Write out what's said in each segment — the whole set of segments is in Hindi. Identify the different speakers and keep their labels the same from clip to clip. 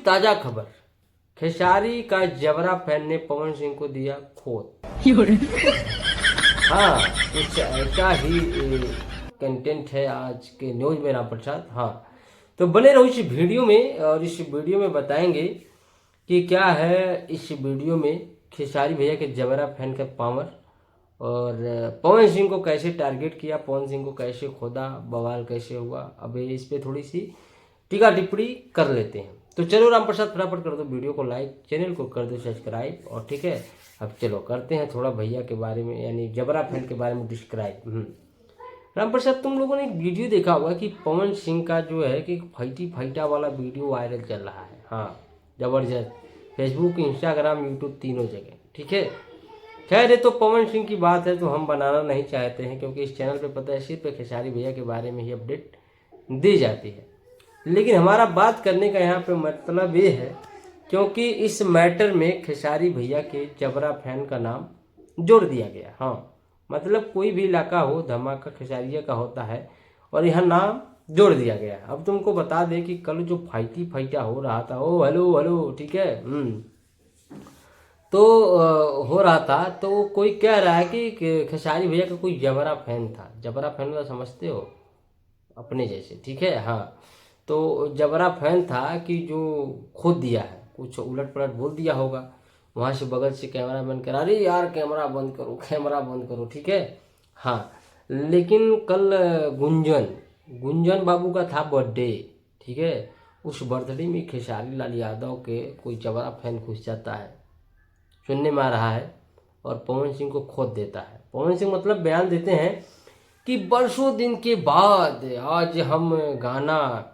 Speaker 1: ताजा खबर, खेसारी का जबरा फैन ने पवन सिंह को दिया खोद। हाँ, कुछ ऐसा ही कंटेंट है आज के न्यूज में राम प्रसाद। हाँ, तो बने रहो इस वीडियो में, और इस वीडियो में बताएंगे कि क्या है इस वीडियो में खेसारी भैया के जबरा फैन का पावर, और पवन सिंह को कैसे टारगेट किया, पवन सिंह को कैसे खोदा, बवाल कैसे हुआ। अब इस पे थोड़ी सी टीका टिप्पणी कर लेते हैं। तो चलो राम प्रसाद फटाफट कर दो वीडियो को लाइक, चैनल को कर दो सब्सक्राइब, और ठीक है अब चलो करते हैं थोड़ा भैया के बारे में यानी जबरा फैन के बारे में डिस्क्राइब। राम प्रसाद, तुम लोगों ने एक वीडियो देखा होगा कि पवन सिंह का जो है कि फाइटी फाइटा वाला वीडियो वायरल चल रहा है। हाँ, जबरदस्त, फेसबुक, इंस्टाग्राम, यूट्यूब तीनों जगह। ठीक है, खैर ये तो पवन सिंह की बात है तो हम बनाना नहीं चाहते हैं, क्योंकि इस चैनल पे पता है सिर्फ खेसारी भैया के बारे में ही अपडेट दी जाती है। लेकिन हमारा बात करने का यहाँ पे मतलब ये है क्योंकि इस मैटर में खेसारी भैया के जबरा फैन का नाम जोड़ दिया गया। हाँ, मतलब कोई भी इलाका हो, धमाका खेसारिया का होता है और यहाँ नाम जोड़ दिया गया। अब तुमको बता दें कि कल जो फाइटी फाइटा हो रहा था, ओ हेलो हेलो, ठीक है, तो हो रहा था, तो कोई कह रहा है कि खेसारी भैया का कोई जबरा फैन था। जबरा फैन का समझते हो, अपने जैसे, ठीक है। हाँ, तो जबरा फैन था कि जो खुद दिया है, कुछ उलट पलट बोल दिया होगा, वहाँ से बगल से कैमरा बंद करा, अरे यार कैमरा बंद करो, कैमरा बंद करो, ठीक है। हाँ, लेकिन कल गुंजन बाबू का था बर्थडे, ठीक है। उस बर्थडे में खेसारी लाल यादव के कोई जबरा फैन घुस जाता है, सुनने में आ रहा है, और पवन सिंह को खोद देता है। पवन सिंह मतलब बयान देते हैं कि बरसों दिन के बाद आज हम गाना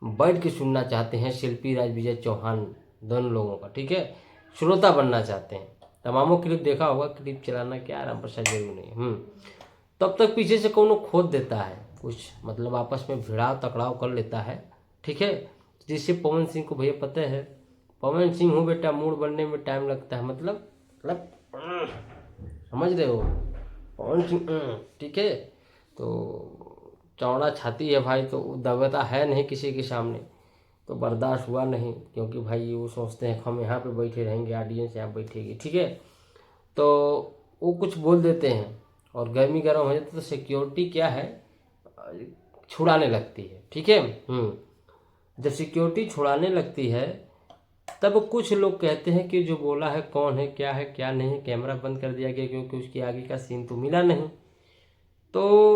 Speaker 1: बैठ के सुनना चाहते हैं, शिल्पी राज, विजय चौहान दोनों लोगों का, ठीक है, श्रोता बनना चाहते हैं। तमामों क्लिप देखा होगा, क्लिप चलाना क्या राम प्रसाद जरूर नहीं। तब तक पीछे से कोनो खोद देता है, कुछ मतलब आपस में भिड़ाव तकड़ाव कर लेता है, ठीक है, जिससे पवन सिंह को भैया पता है, पवन सिंह हो बेटा, मूड बनने में टाइम लगता है, मतलब समझ रहे हो, पवन सिंह, ठीक है। तो चौड़ा छाती है भाई, तो दबता है नहीं किसी के सामने, तो बर्दाश्त हुआ नहीं, क्योंकि भाई वो सोचते हैं हम यहाँ पे बैठे रहेंगे, ऑडियंस यहाँ बैठेगी, ठीक है, तो वो कुछ बोल देते हैं, और गर्मी गर्म हो जाती है तो सिक्योरिटी क्या है, छुड़ाने लगती है, ठीक है। जब सिक्योरिटी छुड़ाने लगती है तब कुछ लोग कहते हैं कि जो बोला है कौन है, क्या है, क्या नहीं है, कैमरा बंद कर दिया गया क्योंकि उसके आगे का सीन तो मिला नहीं। तो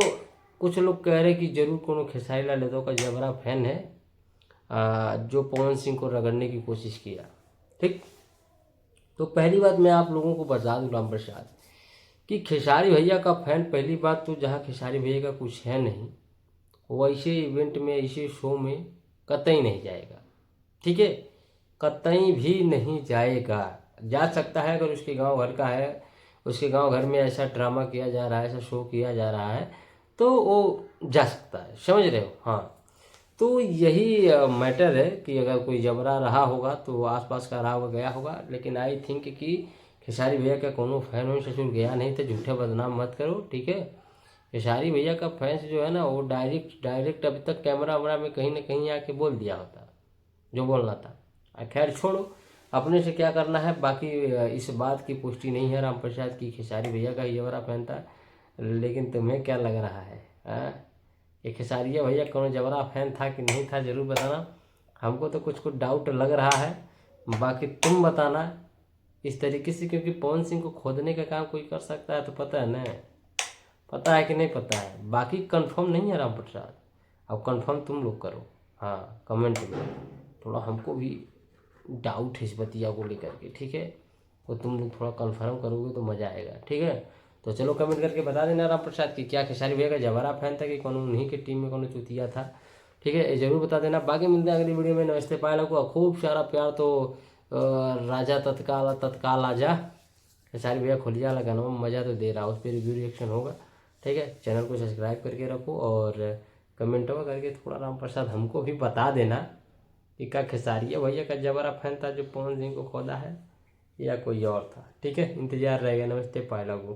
Speaker 1: कुछ लोग कह रहे हैं कि जरूर कोनो खेसारी लाल यादव का जबरा फैन है, जो पवन सिंह को रगड़ने की कोशिश किया, ठीक। तो पहली बात मैं आप लोगों को बता दूं राम प्रसाद कि खेसारी भैया का फैन, पहली बात तो जहाँ खेसारी भैया का कुछ है नहीं, वो ऐसे इवेंट में, ऐसे शो में कतई नहीं जाएगा, ठीक है, कतई भी नहीं जाएगा। जा सकता है अगर उसके गांव घर का है, उसके गांव घर में ऐसा ड्रामा किया जा रहा है, ऐसा शो किया जा रहा है, तो वो जा सकता है, समझ रहे हो। हाँ, तो यही मैटर है कि अगर कोई जबरा रहा होगा तो आसपास का रहा होगा, गया होगा, लेकिन आई थिंक कि खेसारी भैया का कोनो फैन हो ससुर गया नहीं, तो झूठे बदनाम मत करो, ठीक है। खेसारी भैया का फैंस जो है ना, वो डायरेक्ट अभी तक कैमरा वैमरा में कहीं ना कहीं आके बोल दिया होता जो बोलना था। खैर छोड़ो, अपने से क्या करना है, बाकी इस बात की पुष्टि नहीं है राम प्रसाद की खेसारी भैया का ये बड़ा फैन था। लेकिन तुम्हें क्या लग रहा है, ये खेसारिया भैया कौन जबरा फैन था कि नहीं था, जरूर बताना। हमको तो कुछ डाउट लग रहा है, बाकी तुम बताना इस तरीके से, क्योंकि पवन सिंह को खोदने का काम कोई कर सकता है, तो पता है ना, पता है कि नहीं पता है, बाकी कंफर्म नहीं है राम प्रसाद। अब कंफर्म तुम लोग करो, हाँ, कमेंट में, थोड़ा हमको भी डाउट है इस बतिया को लेकर के, ठीक है, तो तुम लोग थोड़ा कंफर्म करोगे तो मज़ा आएगा, ठीक है। तो चलो कमेंट करके बता देना राम प्रसाद की क्या खेसारी भैया का जबरा फैन था कि कौन उन्हीं की टीम में कौन चुतिया था, ठीक है, ये जरूर बता देना। बाकी मिलते हैं अगली वीडियो में। नमस्ते पायल को खूब सारा प्यार, तो राजा तत्काल आजा, खेसारी भैया खुलिया लगाना मज़ा तो दे रहा, उस पर रिव्यू रिएक्शन होगा, ठीक है। चैनल को सब्सक्राइब करके रखो, और कमेंटों करके थोड़ा राम प्रसाद हमको भी बता देना कि क्या खेसारिया भैया का जबरा फैन था जो पवन सिंह को खोदा है, या कोई और था, ठीक है। इंतजार रहेगा। नमस्ते पायला को।